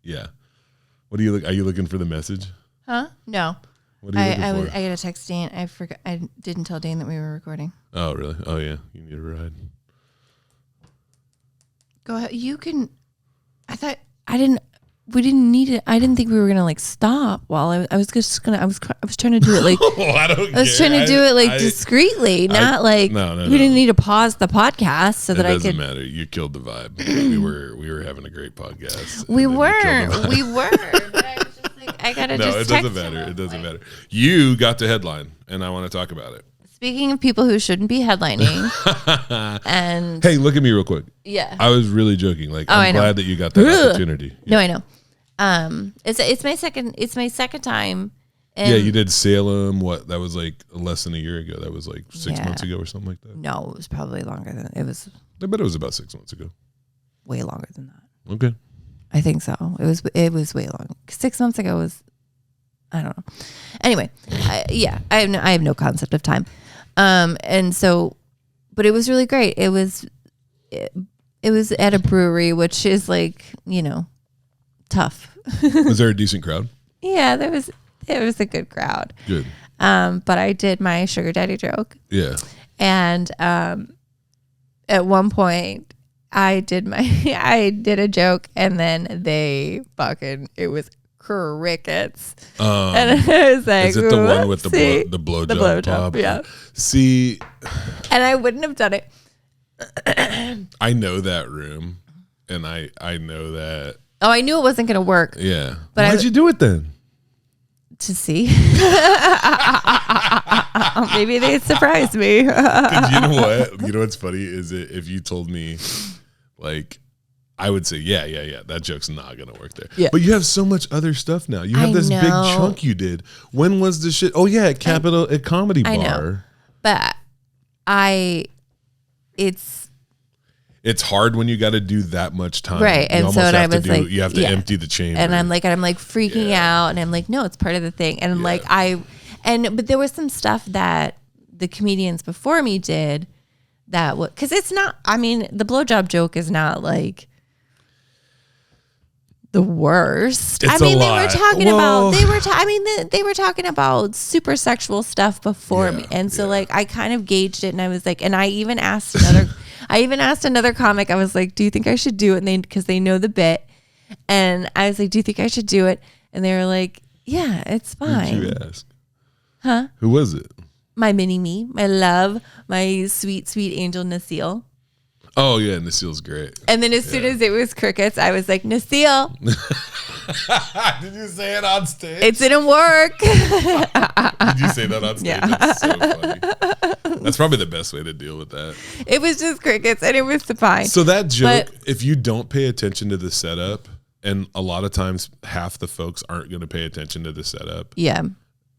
Speaker 1: Yeah. What are you looking for the message?
Speaker 2: Huh? No.
Speaker 1: What are you looking for?
Speaker 2: I got a text Dane. I forgot. I didn't tell Dane that we were recording.
Speaker 1: Oh, really? Oh, yeah. You need a ride.
Speaker 2: Go ahead. You can. We didn't need it. I didn't think we were gonna like stop while I was trying to do it like I was trying to do it like discreetly, not like we didn't need to pause the podcast so that I could.
Speaker 1: It doesn't matter. You killed the vibe. we were having a great podcast.
Speaker 2: We were. But I was just like, I gotta just. No,
Speaker 1: it doesn't matter. It doesn't matter. You got to headline, and I want to talk about it.
Speaker 2: Speaking of people who shouldn't be headlining, and
Speaker 1: hey, look at me real quick.
Speaker 2: Yeah,
Speaker 1: I was really joking. Like, I'm glad that you got that opportunity.
Speaker 2: Yeah. No, I know. It's my second time. And
Speaker 1: yeah, you did Salem. What? That was like less than a year ago. That was like 6 months ago or something like that.
Speaker 2: No, it was probably longer than it was.
Speaker 1: I bet it was about 6 months ago.
Speaker 2: way longer than that.
Speaker 1: Okay.
Speaker 2: I think so. It was way long. 6 months ago was, I don't know. Anyway, I have no concept of time. And so, but it was really great. It was at a brewery, which is like, tough.
Speaker 1: Was there a decent crowd?
Speaker 2: Yeah, there was a good crowd.
Speaker 1: Good.
Speaker 2: But I did my sugar daddy joke.
Speaker 1: Yeah.
Speaker 2: And at one point I did a joke, and then it was crickets. And I was like,
Speaker 1: is it the one with the blowjob?
Speaker 2: Yeah.
Speaker 1: See,
Speaker 2: and I wouldn't have done it.
Speaker 1: I know that room, and I know that.
Speaker 2: Oh, I knew it wasn't going to work.
Speaker 1: Yeah. But why'd you do it then?
Speaker 2: To see. Maybe they surprised me.
Speaker 1: You know what? You know what's funny is if you told me, like, I would say, yeah, that joke's not gonna work there. Yeah. But you have so much other stuff now. You have this big chunk you did. When was the shit? Oh yeah, at Comedy Bar. I know.
Speaker 2: But
Speaker 1: it's hard when you got to do that much time.
Speaker 2: Right. And so I was like,
Speaker 1: you have to empty the chamber.
Speaker 2: And I'm like freaking out. And I'm like, no, it's part of the thing. And but there was some stuff that the comedians before me did that because it's not, the blowjob joke is not like the worst.
Speaker 1: It's
Speaker 2: they were talking they were talking about super sexual stuff before me. And so I kind of gauged it, and I was like, and I even asked another comic, I was like, do you think I should do it? And because they know the bit. And I was like, do you think I should do it? And they were like, yeah, it's fine.
Speaker 1: Who did you ask?
Speaker 2: Huh?
Speaker 1: Who was it?
Speaker 2: My mini-me, my love, my sweet, sweet angel Nasil.
Speaker 1: Oh, yeah, Nasil's great.
Speaker 2: And then as soon as it was crickets, I was like, Nasil.
Speaker 1: Did you say it on stage?
Speaker 2: It didn't work.
Speaker 1: Did you say that on stage?
Speaker 2: Yeah.
Speaker 1: That's so funny. That's probably the best way to deal with that.
Speaker 2: It was just crickets, and it was fine.
Speaker 1: So that joke, if you don't pay attention to the setup, and a lot of times half the folks aren't going to pay attention to the setup.
Speaker 2: Yeah.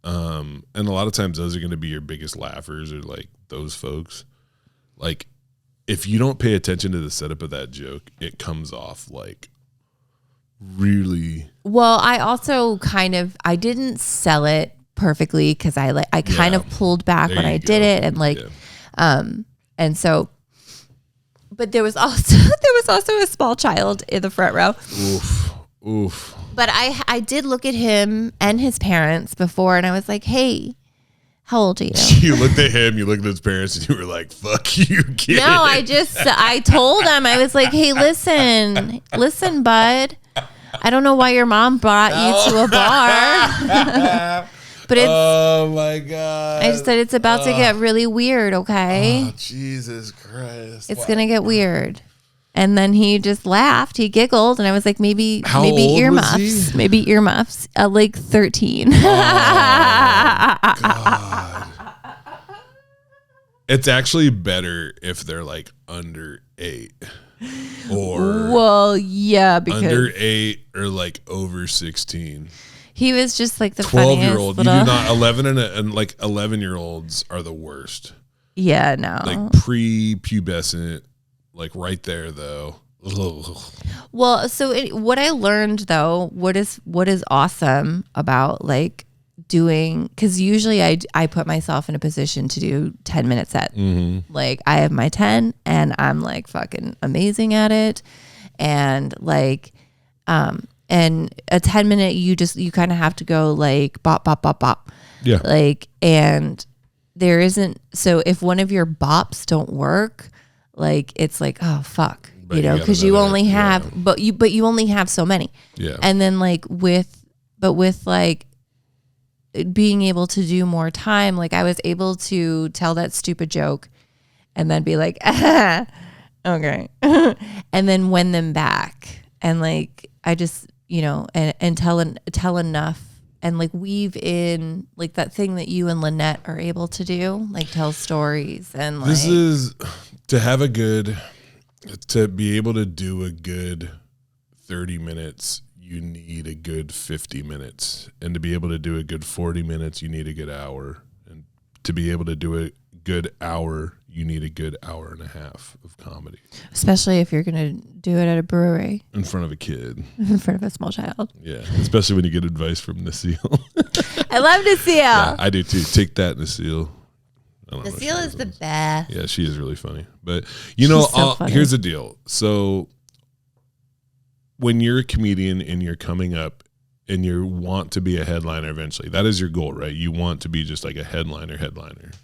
Speaker 1: And a lot of times those are going to be your biggest laughers, or like those folks. Like, if you don't pay attention to the setup of that joke, it comes off like really. Well,
Speaker 2: I also I didn't sell it perfectly because I kind of pulled back when I did it, and and so, but there was also a small child in the front row.
Speaker 1: Oof.
Speaker 2: But I did look at him and his parents before, and I was like, hey, how old are you?
Speaker 1: You looked at him, you looked at his parents, and you were like, fuck you, kid.
Speaker 2: No, I told him, I was like, hey, listen, bud. I don't know why your mom brought you to a bar. But
Speaker 1: oh my God.
Speaker 2: I just said it's about to get really weird, okay?
Speaker 1: Oh, Jesus Christ.
Speaker 2: It's going to get weird. And then he just laughed. He giggled, and I was like, maybe earmuffs.
Speaker 1: Was he?
Speaker 2: Maybe earmuffs. Like 13.
Speaker 1: Oh, God. It's actually better if they're like under 8, or
Speaker 2: because
Speaker 1: under 8 or like over 16.
Speaker 2: He was just like the
Speaker 1: 12-year-old.
Speaker 2: funniest.
Speaker 1: You do not 11 and like 11-year-olds are the worst.
Speaker 2: Yeah, no.
Speaker 1: Like prepubescent. Like right there, though. Ugh.
Speaker 2: Well, so what I learned, though, what is awesome about like doing, because usually I put myself in a position to do 10-minute set. Mm-hmm. Like I have my 10, and I'm like fucking amazing at it, and like, and a 10-minute you kind of have to go like bop bop bop bop.
Speaker 1: Yeah.
Speaker 2: Like, and there isn't, so if one of your bops don't work. Like it's like, oh fuck, because you only have, but you only have so many.
Speaker 1: Yeah.
Speaker 2: And then like with like being able to do more time, like I was able to tell that stupid joke, and then be like, okay, and then win them back, and like I just and tell enough. And like weave in like that thing that you and Lynette are able to do, like tell stories. And like,
Speaker 1: this is to be able to do a good 30 minutes, you need a good 50 minutes. And to be able to do a good 40 minutes, you need a good hour. And to be able to do a good hour, you need a good hour and a half of comedy.
Speaker 2: Especially if you're going to do it at a brewery.
Speaker 1: In front of a kid.
Speaker 2: In front of a small child.
Speaker 1: Yeah, especially when you get advice from Naseel.
Speaker 2: I love Naseel.
Speaker 1: Yeah, I do too. Take that, Naseel.
Speaker 2: Naseel is the best.
Speaker 1: Yeah, she is really funny. But, you know,
Speaker 2: so
Speaker 1: here's the deal. So when you're a comedian and you're coming up and you want to be a headliner eventually, that is your goal, right? You want to be just like a headliner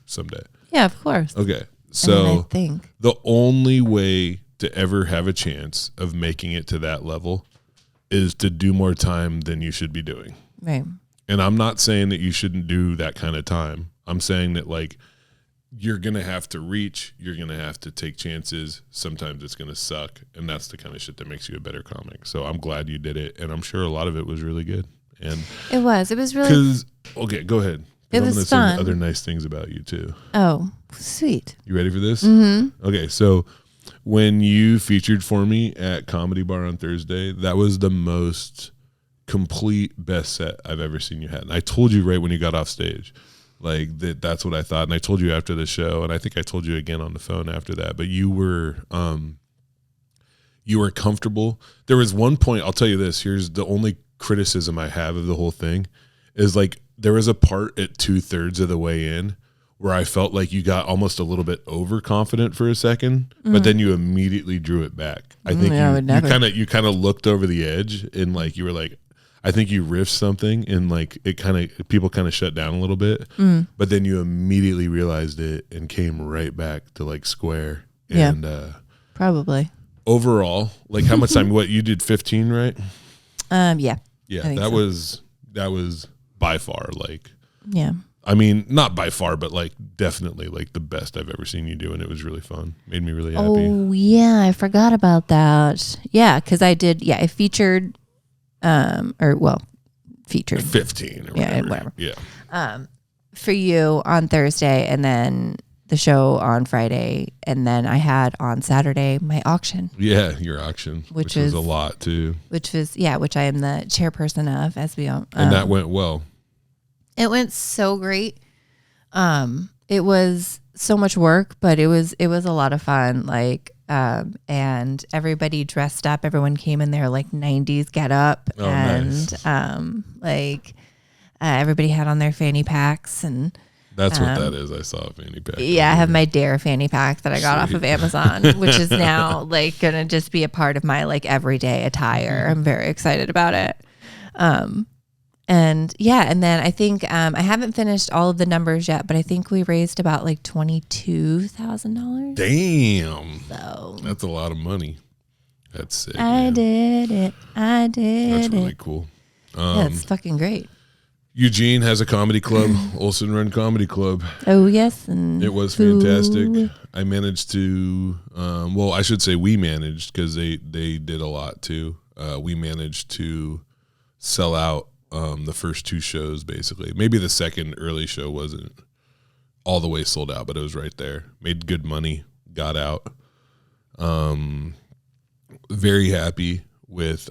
Speaker 1: someday.
Speaker 2: Yeah, of course.
Speaker 1: Okay. So
Speaker 2: I think
Speaker 1: the only way to ever have a chance of making it to that level is to do more time than you should be doing.
Speaker 2: Right.
Speaker 1: And I'm not saying that you shouldn't do that kind of time. I'm saying that, like, you're going to have to reach, you're going to have to take chances. Sometimes it's going to suck. And that's the kind of shit that makes you a better comic. So I'm glad you did it. And I'm sure a lot of it was really good. And
Speaker 2: it was really,
Speaker 1: okay, go ahead.
Speaker 2: It was
Speaker 1: I'm
Speaker 2: fun.
Speaker 1: say other nice things about you too.
Speaker 2: Oh, sweet.
Speaker 1: You ready for this?
Speaker 2: Mm-hmm.
Speaker 1: Okay, so when you featured for me at Comedy Bar on Thursday, that was the most complete best set I've ever seen you had. And I told you right when you got off stage, like that's what I thought. And I told you after the show, and I think I told you again on the phone after that. But you were comfortable. There was one point. I'll tell you this. Here's the only criticism I have of the whole thing, is like there was a part at 2/3 of the way in where I felt like you got almost a little bit overconfident for a second, but then you immediately drew it back. I think you kind of looked over the edge and like you were like, I think you riffed something and like people kind of shut down a little bit, but then you immediately realized it and came right back to like square. And
Speaker 2: probably
Speaker 1: overall, like how much time? What you did 15, right?
Speaker 2: Yeah.
Speaker 1: Yeah, that was by far like.
Speaker 2: Yeah.
Speaker 1: I mean, not by far, but like definitely like the best I've ever seen you do, and it was really fun. Made me really happy.
Speaker 2: Oh yeah, I forgot about that. Yeah, because I did. Yeah, I featured, featured
Speaker 1: 15 or
Speaker 2: whatever.
Speaker 1: Yeah.
Speaker 2: For you on Thursday, and then the show on Friday, and then I had on Saturday my auction.
Speaker 1: Yeah, your auction, which was a lot too.
Speaker 2: Which I am the chairperson of, as we all.
Speaker 1: And that went well.
Speaker 2: It went so great. It was so much work, but it was a lot of fun. Like, and everybody dressed up. Everyone came in their like 90s get up,
Speaker 1: nice.
Speaker 2: Everybody had on their fanny packs, and
Speaker 1: that's what that is. I saw a fanny pack.
Speaker 2: Yeah, I have my Dare fanny pack that I got off of Amazon, which is now like gonna just be a part of my like everyday attire. I'm very excited about it. And then I think I haven't finished all of the numbers yet, but I think we raised about like $22,000.
Speaker 1: Damn.
Speaker 2: So
Speaker 1: that's a lot of money. That's sick.
Speaker 2: I did it. That's
Speaker 1: really cool.
Speaker 2: Yeah, it's fucking great.
Speaker 1: Eugene has a comedy club, Olsen Run Comedy Club.
Speaker 2: Oh yes, and
Speaker 1: it was fantastic. I managed to, I should say we managed, because they did a lot too. We managed to sell out the first two shows, basically. Maybe the second early show wasn't all the way sold out, but it was right there. Made good money, got out. Very happy with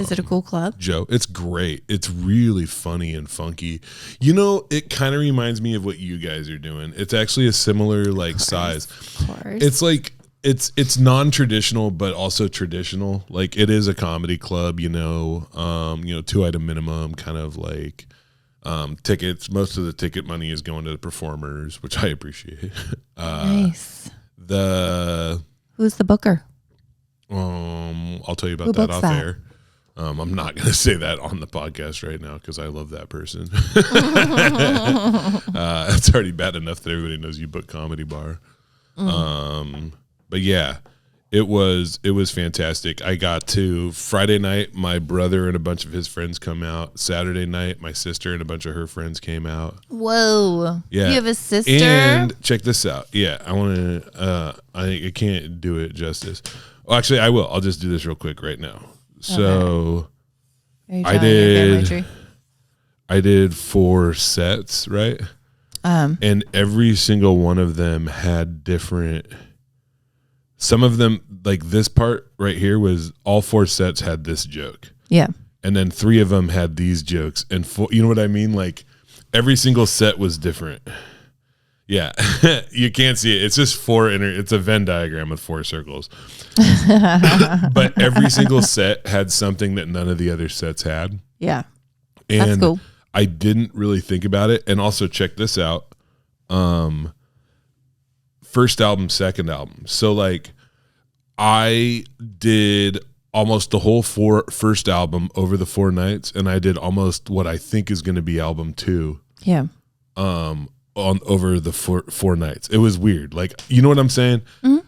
Speaker 2: is it a cool club?
Speaker 1: Joe. It's great. It's really funny and funky. You know, it kind of reminds me of what you guys are doing. It's actually a similar like size.
Speaker 2: Of course.
Speaker 1: It's like it's non-traditional but also traditional. Like it is a comedy club, 2-item minimum, kind of like tickets. Most of the ticket money is going to the performers, which I appreciate.
Speaker 2: Nice. Who's the booker?
Speaker 1: I'll tell you about that off air. I'm not going to say that on the podcast right now because I love that person. It's already bad enough that everybody knows you book Comedy Bar. But yeah, it was fantastic. I got to Friday night, my brother and a bunch of his friends come out. Saturday night, my sister and a bunch of her friends came out.
Speaker 2: Whoa.
Speaker 1: Yeah.
Speaker 2: You have a sister?
Speaker 1: And check this out. Yeah, I want to, I can't do it justice. Well, actually, I will. I'll just do this real quick right now. So I did 4 sets, right? And every single one of them had different. Some of them, like this part right here, was all 4 sets had this joke.
Speaker 2: Yeah.
Speaker 1: And then 3 of them had these jokes, and 4, you know what I mean? Like every single set was different. Yeah, you can't see it. It's just it's a Venn diagram with 4 circles. But every single set had something that none of the other sets had.
Speaker 2: Yeah.
Speaker 1: And
Speaker 2: that's cool.
Speaker 1: I didn't really think about it. And also check this out. First album, second album. So like I did almost the whole first album over the 4 nights, and I did almost what I think is going to be album 2.
Speaker 2: Yeah.
Speaker 1: Over the four nights. It was weird. Like, you know what I'm saying? Mm-hmm.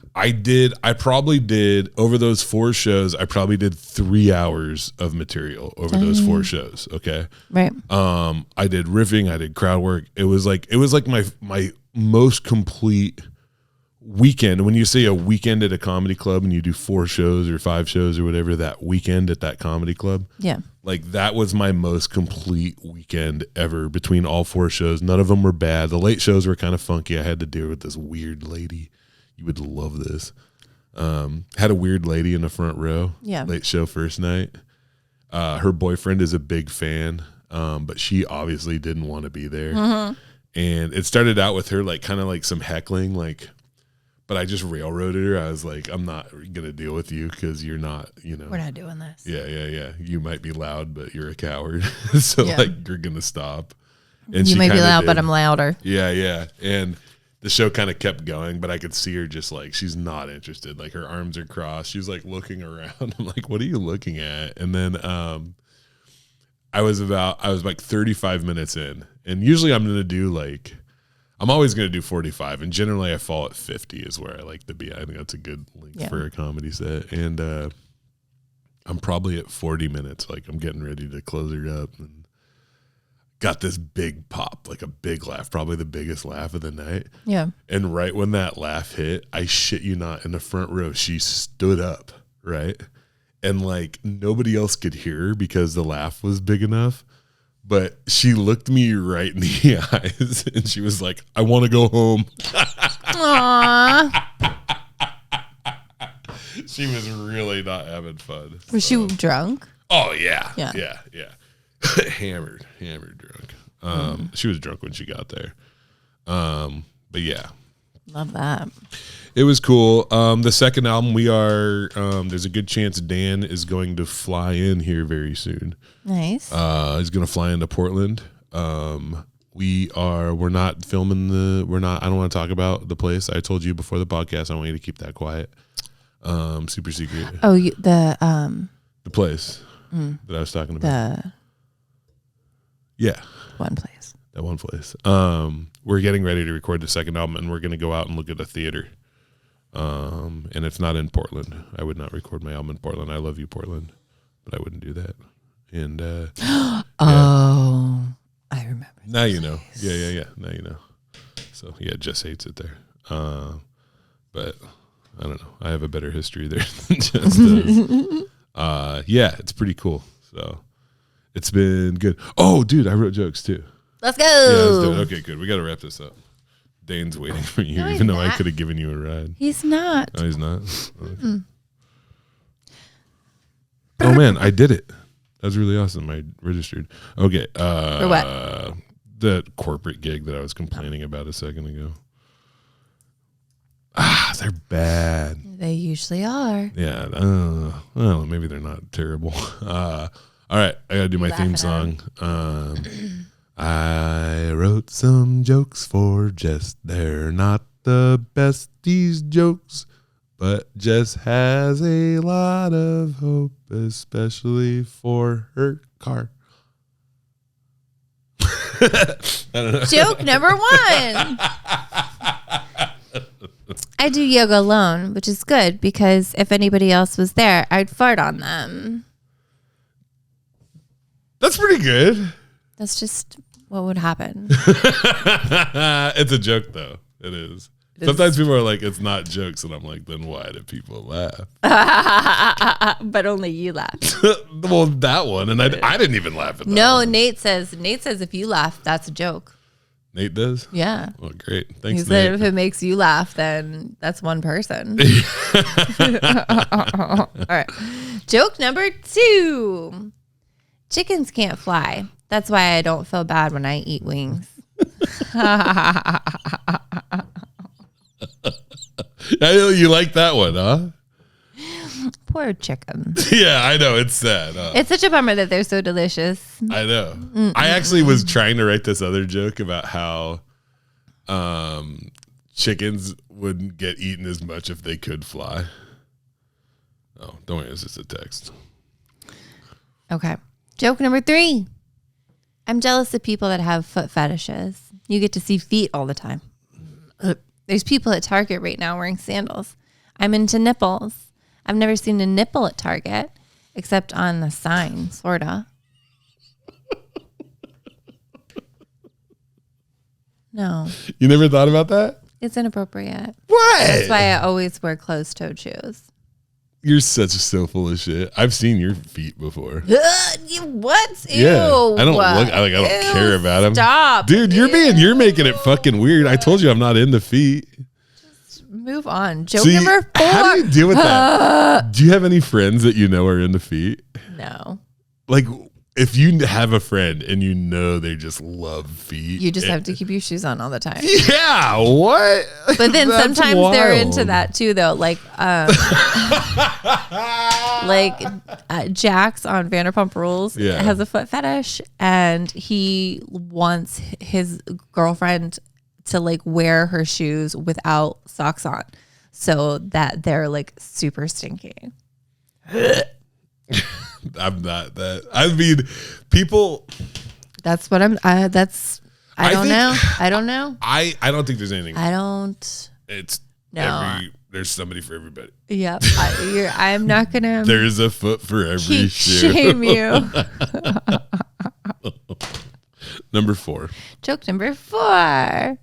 Speaker 1: I probably did over those 4 shows, I probably did 3 hours of material over those 4 shows. Okay.
Speaker 2: Right.
Speaker 1: I did riffing, I did crowd work. It was like my most complete weekend. When you say a weekend at a comedy club and you do 4 shows or 5 shows or whatever that weekend at that comedy club.
Speaker 2: Yeah.
Speaker 1: Like that was my most complete weekend ever between all 4 shows. None of them were bad. The late shows were kind of funky. I had to deal with this weird lady. You would love this. Had a weird lady in the front row.
Speaker 2: Yeah.
Speaker 1: Late show first night. Her boyfriend is a big fan, but she obviously didn't want to be there. Mm-hmm. And it started out with her like kind of like some heckling, like, but I just railroaded her. I was like, I'm not going to deal with you because you're not,
Speaker 2: We're not doing this.
Speaker 1: Yeah. You might be loud, but you're a coward. So like you're going to stop. And
Speaker 2: you might be loud, but I'm louder.
Speaker 1: Yeah. And the show kind of kept going, but I could see her just like, she's not interested. Like her arms are crossed. She's like looking around. I'm like, what are you looking at? And then I was like 35 minutes in. And usually I'm going to do like, I'm always going to do 45, and generally I fall at 50 is where I like to be. I think that's a good length for a comedy set. And I'm probably at 40 minutes. Like I'm getting ready to close her up and got this big pop, like a big laugh, probably the biggest laugh of the night.
Speaker 2: Yeah.
Speaker 1: And right when that laugh hit, I shit you not, in the front row, she stood up, right? And like nobody else could hear her because the laugh was big enough. But she looked me right in the eyes and she was like, I want to go home.
Speaker 2: Aww.
Speaker 1: She was really not having fun.
Speaker 2: Was she drunk?
Speaker 1: Oh, yeah. Hammered drunk. She was drunk when she got there. But yeah.
Speaker 2: Love that.
Speaker 1: It was cool. The second album, there's a good chance Dan is going to fly in here very soon.
Speaker 2: Nice.
Speaker 1: He's going to fly into Portland. We're not filming I don't want to talk about the place. I told you before the podcast, I want you to keep that quiet. Super secret.
Speaker 2: Oh,
Speaker 1: the place that I was talking about.
Speaker 2: One place.
Speaker 1: That one place. We're getting ready to record the second album, and we're going to go out and look at a theater. And it's not in Portland. I would not record my album in Portland. I love you, Portland, but I wouldn't do that. And
Speaker 2: I remember.
Speaker 1: Now you know. Yeah. Now you know. So yeah, Jes hates it there. But I don't know. I have a better history there than Jes does. Yeah, it's pretty cool. So it's been good. Oh, dude, I wrote jokes too.
Speaker 2: Let's go.
Speaker 1: Yeah, let's do it. Okay, good. We got to wrap this up. Dane's waiting for you, even though I could have given you a ride.
Speaker 2: He's not.
Speaker 1: No, he's not. Okay. Oh man, I did it. That was really awesome. I registered. Okay.
Speaker 2: For what?
Speaker 1: The corporate gig that I was complaining about a second ago. They're bad.
Speaker 2: They usually are.
Speaker 1: Yeah. Well, maybe they're not terrible. All right. I got to do my theme song. I wrote some jokes for Jes. They're not the best, these jokes, but Jes has a lot of hope, especially for her car. I don't know.
Speaker 2: Joke number 1. I do yoga alone, which is good because if anybody else was there, I'd fart on them.
Speaker 1: That's pretty good.
Speaker 2: That's just what would happen.
Speaker 1: It's a joke, though. It is. Sometimes people are like, it's not jokes. And I'm like, then why do people laugh?
Speaker 2: But only you laugh.
Speaker 1: Well, that one. And I didn't even laugh at that.
Speaker 2: No,
Speaker 1: one.
Speaker 2: Nate says if you laugh, that's a joke.
Speaker 1: Nate does?
Speaker 2: Yeah.
Speaker 1: Oh, great. Thanks,
Speaker 2: he said
Speaker 1: Nate.
Speaker 2: if it makes you laugh, then that's one person. All right. Joke number 2. Chickens can't fly. That's why I don't feel bad when I eat wings.
Speaker 1: I know you like that one, huh?
Speaker 2: Poor chicken.
Speaker 1: Yeah, I know. It's sad.
Speaker 2: It's such a bummer that they're so delicious.
Speaker 1: I know. I actually was trying to write this other joke about how chickens wouldn't get eaten as much if they could fly. Oh, don't worry. It's just a text.
Speaker 2: Okay. Joke number 3. I'm jealous of people that have foot fetishes. You get to see feet all the time. There's people at Target right now wearing sandals. I'm into nipples. I've never seen a nipple at Target, except on the sign, sorta. No.
Speaker 1: You never thought about that?
Speaker 2: It's inappropriate.
Speaker 1: What?
Speaker 2: That's why I always wear closed-toed shoes.
Speaker 1: You're so full of shit. I've seen your feet before.
Speaker 2: What? Ew.
Speaker 1: Yeah, I don't look. I don't care about them.
Speaker 2: Stop,
Speaker 1: dude. You're making it fucking weird. I told you I'm not into feet.
Speaker 2: Just move on. Joke number 4.
Speaker 1: How do you deal with that? Do you have any friends that you know are into feet?
Speaker 2: No.
Speaker 1: Like, if you have a friend and you know they just love feet,
Speaker 2: you just have to keep your shoes on all the time.
Speaker 1: Yeah, what?
Speaker 2: But then sometimes they're into that too, though. Like, Jax on Vanderpump Rules has a foot fetish, and he wants his girlfriend to like wear her shoes without socks on, so that they're like super stinky.
Speaker 1: I'm not that. I mean, people.
Speaker 2: That's what I'm. I don't know. I don't know.
Speaker 1: I don't think there's anything.
Speaker 2: I don't.
Speaker 1: It's
Speaker 2: no.
Speaker 1: There's somebody for everybody.
Speaker 2: Yep. I'm not gonna.
Speaker 1: There's a foot for every shoe.
Speaker 2: Shame you.
Speaker 1: Number 4.
Speaker 2: Joke number 4.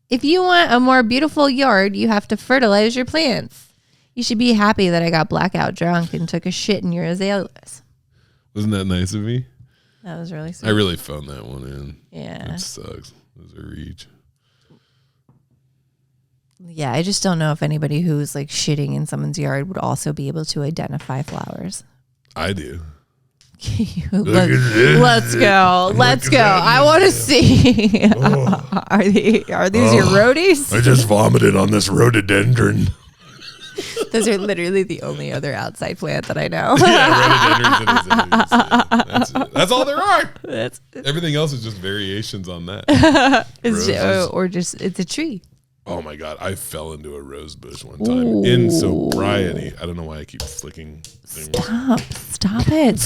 Speaker 2: If you want a more beautiful yard, you have to fertilize your plants. You should be happy that I got blackout drunk and took a shit in your azaleas.
Speaker 1: Wasn't that nice of me?
Speaker 2: That was really sweet.
Speaker 1: I really phoned that one in.
Speaker 2: Yeah.
Speaker 1: That sucks. It was a reach.
Speaker 2: Yeah, I just don't know if anybody who's like shitting in someone's yard would also be able to identify flowers.
Speaker 1: I do.
Speaker 2: Let's go. Let's go. I want to see. Oh. Are these your roadies?
Speaker 1: I just vomited on this rhododendron.
Speaker 2: Those are literally the only other outside plant that I know.
Speaker 1: Yeah, rhododendrons. That's all there are. Everything else is just variations on that.
Speaker 2: It's a tree.
Speaker 1: Oh my God. I fell into a rose bush one time in sobriety. I don't know why I keep flicking things.
Speaker 2: Stop it.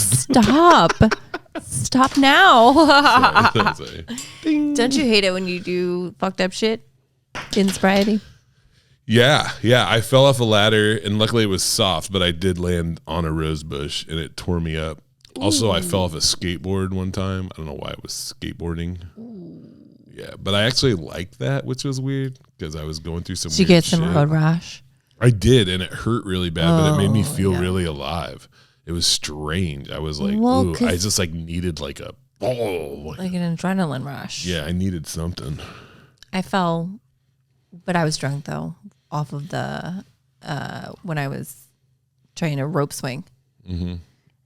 Speaker 2: Stop now.
Speaker 1: Sorry.
Speaker 2: Don't you hate it when you do fucked up shit in sobriety?
Speaker 1: Yeah. I fell off a ladder, and luckily it was soft, but I did land on a rose bush, and it tore me up. Also, I fell off a skateboard one time. I don't know why I was skateboarding. Yeah, but I actually liked that, which was weird because I was going through some weird shit. Did you get some
Speaker 2: road rash?
Speaker 1: I did, and it hurt really bad, but it made me feel really alive. It was strange. I was like, I just like needed like a
Speaker 2: like an adrenaline rush.
Speaker 1: Yeah, I needed something.
Speaker 2: I fell, but I was drunk though, off of the when I was trying to rope swing. Mm-hmm.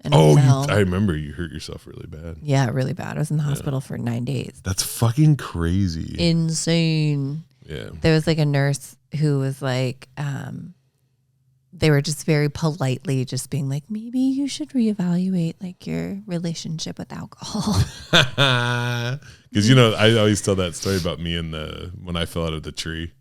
Speaker 2: And
Speaker 1: I remember you hurt yourself really bad.
Speaker 2: Yeah, really bad. I was in the hospital for 9 days.
Speaker 1: That's fucking crazy.
Speaker 2: Insane.
Speaker 1: Yeah.
Speaker 2: There was like a nurse who was like, they were just very politely just being like, maybe you should reevaluate like your relationship with alcohol.
Speaker 1: Because, I always tell that story about me and when I fell out of the tree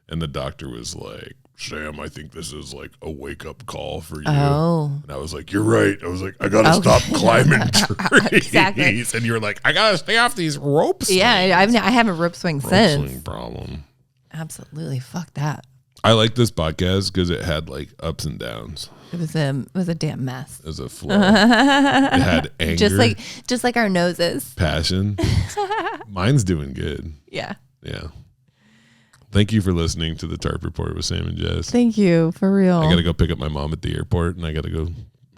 Speaker 1: and the doctor was like, Sam, I think this is like a wake-up call for you. Oh. And I was like, you're right. I was like, I got to stop climbing trees. Exactly. And you were like, I got to stay off these ropes.
Speaker 2: Yeah, I haven't rope swing since.
Speaker 1: Rope swing problem.
Speaker 2: Absolutely. Fuck that.
Speaker 1: I like this podcast because it had like ups and downs.
Speaker 2: It was a damn mess.
Speaker 1: It was a flow. It had anger.
Speaker 2: Just like our noses.
Speaker 1: Passion. Mine's doing good.
Speaker 2: Yeah.
Speaker 1: Yeah. Thank you for listening to the Tarp Report with Sam and Jes.
Speaker 2: Thank you, for real.
Speaker 1: I got to go pick up my mom at the airport, and I got to go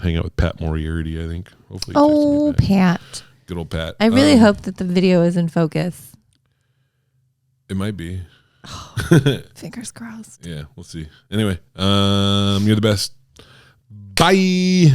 Speaker 1: hang out with Pat Moriarty, I think. Hopefully.
Speaker 2: Oh, Pat.
Speaker 1: Good old Pat.
Speaker 2: I really hope that the video is in focus.
Speaker 1: It might be.
Speaker 2: Fingers crossed.
Speaker 1: Yeah, we'll see. Anyway, you're the best. Bye.